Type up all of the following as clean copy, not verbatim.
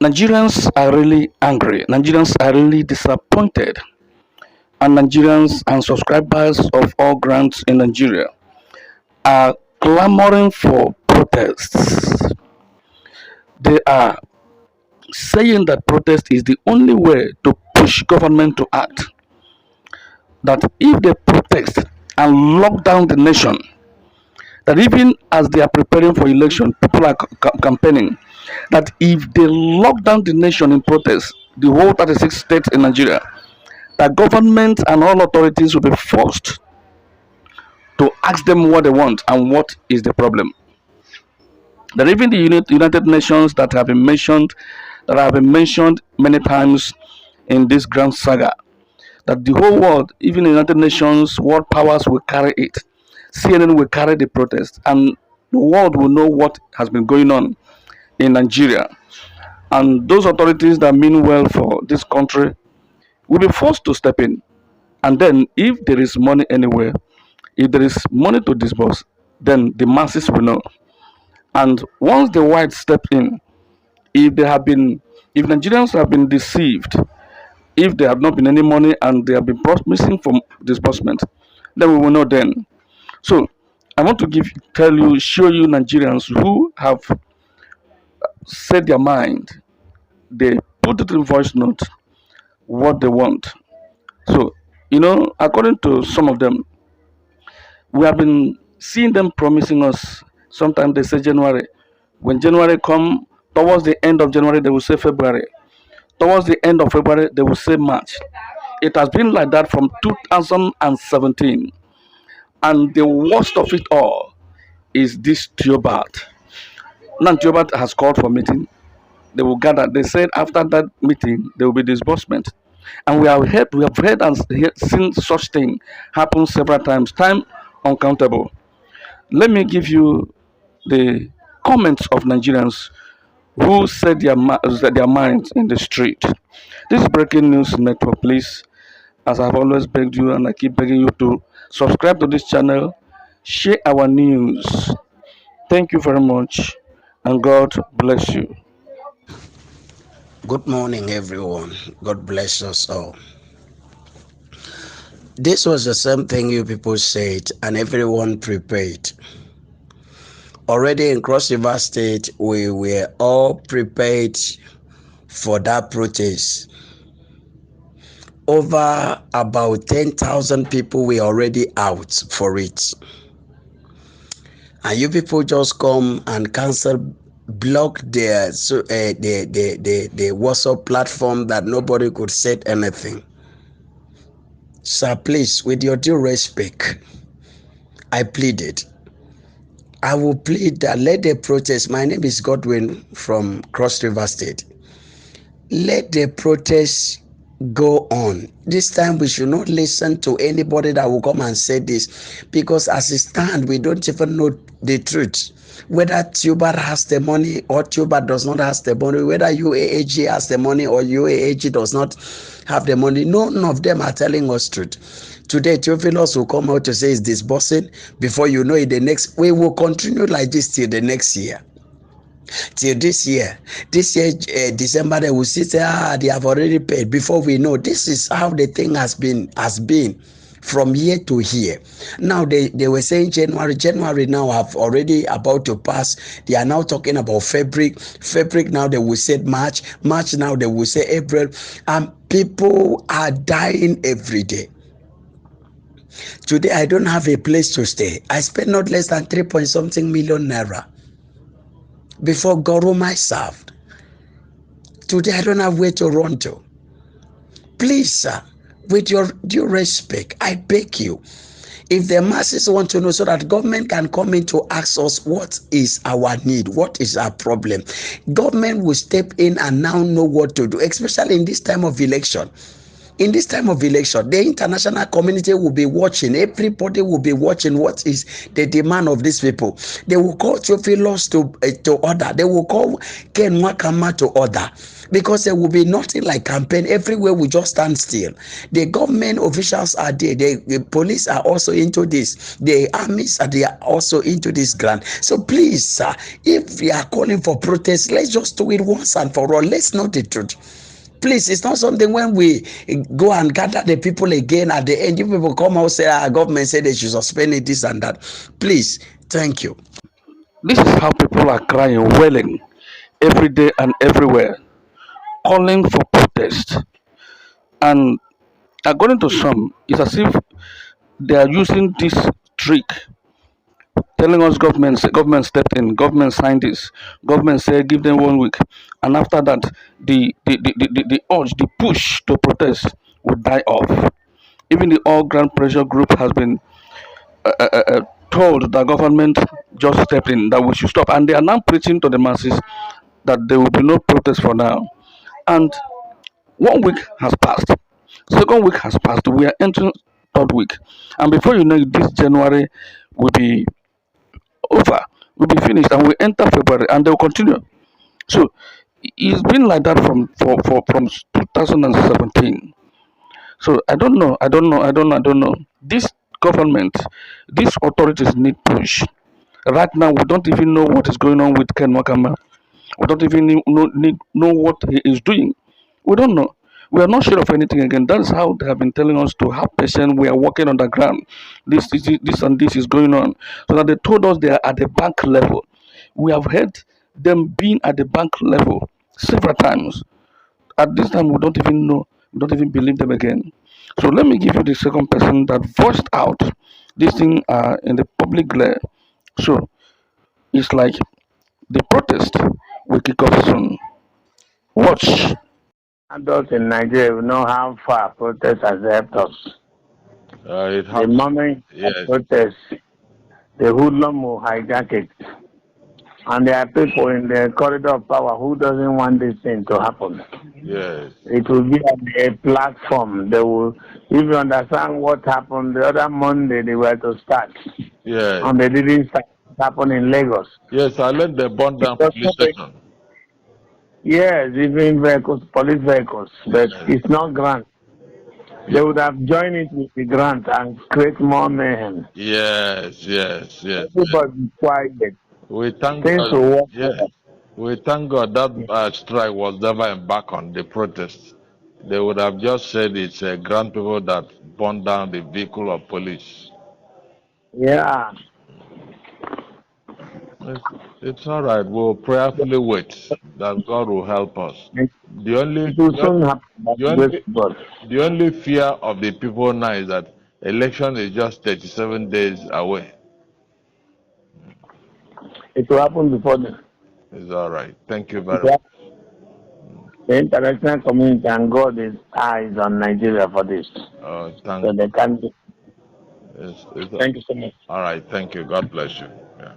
Nigerians are really angry. Nigerians are really disappointed. And Nigerians and subscribers of all grants in Nigeria are clamoring for protests. They are saying that protest is the only way to push government to act. That if they protest and lock down the nation, that even as they are preparing for election, people are campaigning that if they lock down the nation in protest, the whole 36 states in Nigeria, that government and all authorities will be forced to ask them what they want and what is the problem. That even the United Nations that have been mentioned many times in this grand saga, that the whole world, even the United Nations, world powers will carry it. CNN will carry the protest, and the world will know what has been going on in Nigeria. And those authorities that mean well for this country will be forced to step in. And then, if there is money anywhere, if there is money to disburse, then the masses will know. And once the whites step in, if they have been, if Nigerians have been deceived, if there have not been any money and they have been missing from disbursement, then we will know then. So I want to show you Nigerians who have said their mind. They put it in voice note what they want. So, according to some of them, we have been seeing them promising us. Sometimes they say January. When January come, towards the end of January, they will say February. Towards the end of February, they will say March. It has been like that from 2017. And the worst of it all is this Theobald. Now Theobald has called for meeting. They will gather. They said after that meeting, there will be disbursement. And we have heard and seen such thing happen several times, time uncountable. Let me give you the comments of Nigerians who said their minds in the street. This is Breaking News Network. Please, as I've always begged you and I keep begging you to subscribe to this channel, share our news. Thank you very much, and God bless you. Good morning, everyone. God bless us all. This was the same thing you people said, and everyone prepared. Already in Cross River State, we were all prepared for that protest. Over about 10,000 people were already out for it. And you people just come and block the WhatsApp platform that nobody could say anything. Sir, please, with your due respect, I pleaded. I will plead that let the protest, my name is Godwin from Cross River State. Let the protest go on. This time we should not listen to anybody that will come and say this, because as it stands, we don't even know the truth. Whether Tuber has the money or Tuber does not have the money, whether UAAG has the money or UAAG does not have the money, none of them are telling us truth. Today, Theophilus will come out to say it's disbursing. Before you know it, we will continue like this till the next year. Till this year, December, they will say, they have already paid. Before we know, this is how the thing has been from year to year. Now they were saying January now have already about to pass. They are now talking about February now they will say March now they will say April, and people are dying every day. Today I don't have a place to stay. I spent not less than 3 million naira before Goroma served. Today I don't have where to run to. Please, sir, with your due respect, I beg you, if the masses want to know so that government can come in to ask us what is our need, what is our problem, government will step in and now know what to do, especially in this time of election. In this time of election, the international community will be watching. Everybody will be watching what is the demand of these people. They will call Theophilus to order. They will call Ken Wakama to order, because there will be nothing like campaign. Everywhere we just stand still. The government officials are there. The police are also into this. The armies are they are also into this grant. So please, if we are calling for protest, let's just do it once and for all. Let's know the truth. Please, it's not something when we go and gather the people again at the end, you people come out say our government said they should suspend it, this and that. Please, thank you. This is how people are crying, wailing every day and everywhere, calling for protest. And according to some, it's as if they are using this trick, telling us government stepped in, government signed this, government said give them 1 week, and after that, the urge, the push to protest would die off. Even the all ground pressure group has been told that government just stepped in, that we should stop, and they are now preaching to the masses that there will be no protest for now. And 1 week has passed, second week has passed, we are entering third week, and before you know it, this January will be over, will be finished, and we enter February, and they will continue. So it's been like that from 2017. So I don't know. This government, these authorities need push. Right now, we don't even know what is going on with Ken Wakama. We don't even know what he is doing. We don't know. We are not sure of anything again. That is how they have been telling us to have patience. We are working on the ground. This and this is going on. So that they told us they are at the bank level. We have heard them being at the bank level several times. At this time, we don't even know. We don't even believe them again. So let me give you the second person that voiced out this thing in the public glare. So it's like the protest will kick off soon. Watch. Adults in Nigeria will know how far protest has helped us. It The has. moment of Yes, protest, the hoodlum will hijack it. And there are people in the corridor of power who doesn't want this thing to happen. yes, It will be on a platform. They will, if you understand what happened the other Monday, they were to start. yes, And they didn't start. It happened in Lagos. yes. I let the burn down Because police station. yes, even vehicles, police vehicles, but Yes, it's not grant. They yes, would have joined it with the grant and create more mayhem. yes, yes, yes. Yes. Everybody quiet. We thank Things God. will work Yes, well. we thank God that strike was never embarked on the protest. They would have just said it's grand people that burned down the vehicle of police. Yeah. It's, it's all right. We'll prayerfully wait that God will help us. It The only, it will the, soon happen by the the grace only, of God. the only fear of the people now is that election is just 37 days away. It will happen before the, It's all right. Thank you it very will much. happen. The international community and God is eyes on Nigeria for this. Thank So they can do. it's Thank you so much. all right. Thank you. God bless you. Yeah.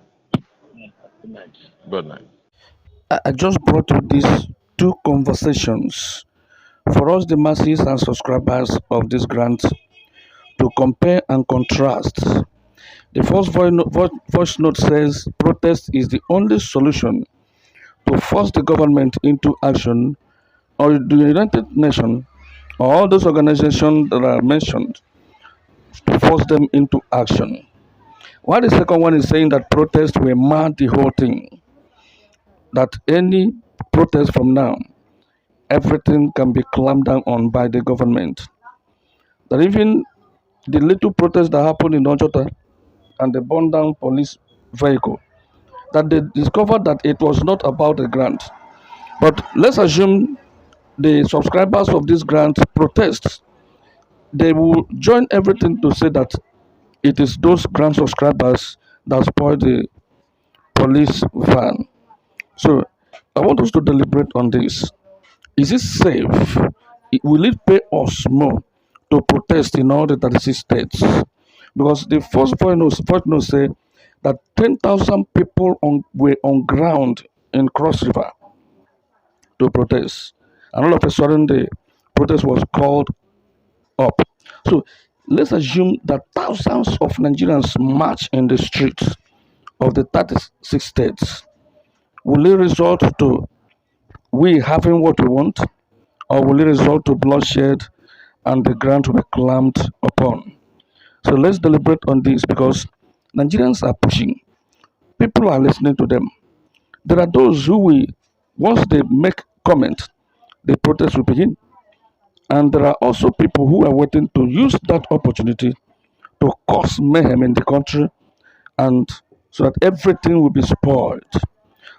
Good night. Good night. I just brought you these two conversations for us, the masses and subscribers of this grant, to compare and contrast. The first voice note says protest is the only solution to force the government into action, or the United Nations or all those organizations that are mentioned to force them into action. While the second one is saying that protests will mar the whole thing, that any protest from now, everything can be clamped down on by the government. That even the little protest that happened in Ojota and the burned down police vehicle, that they discovered that it was not about a grant. But let's assume the subscribers of this grant protest, they will join everything to say that it is those grant subscribers that spoiled the police van. So I want us to deliberate on this. Is it safe? Will it pay us more to protest in all the 36 states? Because the first voice note say that 10,000 people were on ground in Cross River to protest. And all of a sudden, the protest was called up. So let's assume that thousands of Nigerians march in the streets of the 36 states. Will it result to we having what we want, or will it result to bloodshed and the ground will be clamped upon? So let's deliberate on this because Nigerians are pushing. People are listening to them. There are those who will, once they make comment, the protest will begin. And there are also people who are waiting to use that opportunity to cause mayhem in the country and so that everything will be spoiled.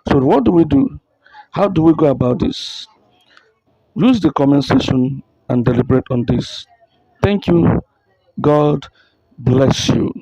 So what do we do? How do we go about this? Use the comment section and deliberate on this. Thank you. God bless you.